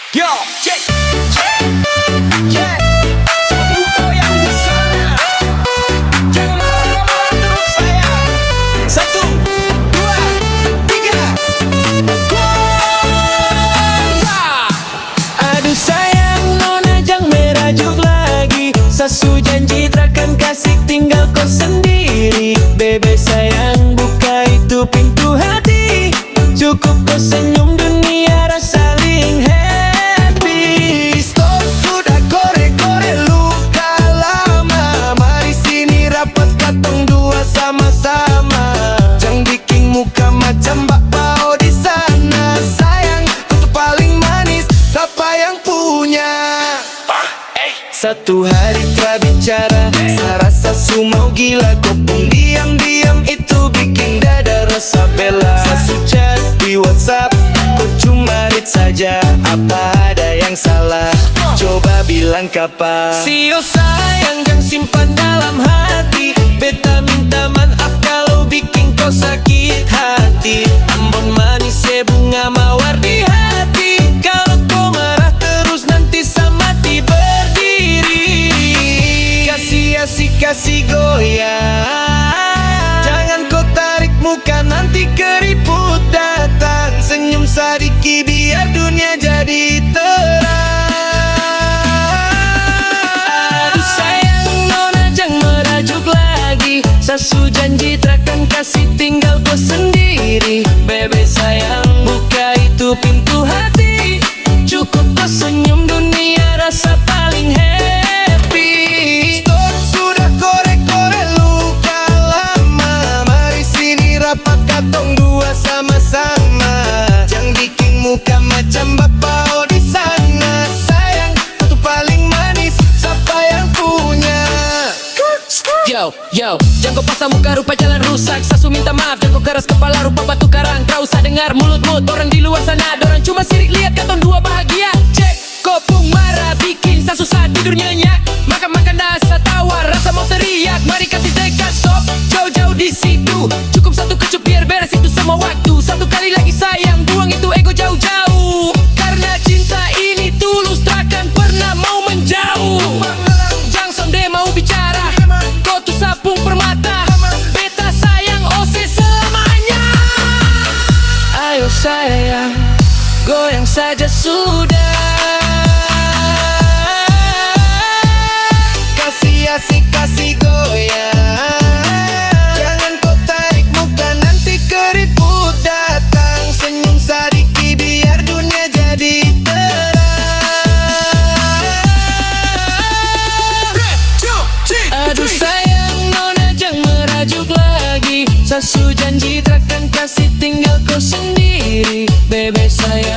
Yo, check, check, check. Semua yang di sana, jangan marah-marah terus saya. 1, 2, 3, Wah! Aduh sayang, nona jangan merajuk lagi. Sasu janji takkan kasih tinggal kau sendiri. Bebe sayang, buka itu pintu hati. Cukup kau senyum, dunia rasa saling happy. Stop sudah kore-kore luka lama. Mari sini rapat katong dua sama-sama. Jangan bikin muka macam bakpao di sana. Sayang, kau tuh paling manis. Siapa yang punya? Satu hari telah bicara, saya rasa su mau gila. Kau pun diam-diam itu bikin dada rasa bela. Sasu chat di WhatsApp, kau cuma read saja. Apa ada yang salah? Coba bilang kapan. Sio sayang, jangan simpan dalam hati. Beta minta maaf kalau bikin kau sakit hati. Ambon manis bunga mawar di hati. Kalau kau marah terus nanti sama mati berdiri. Kasih asik, kasih goyang. Jangan kau tarik muka, nanti keriput datang. Senyum sadiki biar dunia jadi terang. Aduh sayang, nona jangan merajuk lagi. Sasu janji takkan kasih tinggal kau sendiri. Bebe sayang, buka itu pintu hati. Cukup kau senyum, dunia rasa paling happy. Stop sudah kore-kore luka lama. Mari sini rapat katong dua sama-sama. Jangan bikin muka macam bakpao di sana. Sayang, kau tuh paling manis. Siapa yang punya? Yo, jangan kau pasang muka rupa jalan rusak. Sasu minta maaf, jangan kau keras kepala rupa batu karang. Kau usah dengar mulut-mulut orang di luar sana. Dorang cuma sirik lihat katong dua bahagia. Cek, kau pun marah bikin sasu saat tidur nyenyak. Makan-makan rasa tawar, rasa mau teriak. Mari kasih dekat, stop, jauh-jauh di situ. Cukup satu kecup biar beres itu semua waktu. Satu kali lagi sayang, buang itu ego jauh-jauh. Karena cinta ini tulus, takkan pernah mau menjauh. Jangan sonde mau bicara, kau tuh sapung permata. Beta sayang ose selamanya. Ayo sayang, goyang saja sudah. Kasih asik, kasih goyang. Jangan kau tarik muka, nanti keriput datang. Senyum sadiki biar dunia jadi terang. Aduh sayang, nona jangan merajuk lagi. Sasu janji takkan kasih tinggal kau sendiri. Bebe sayang,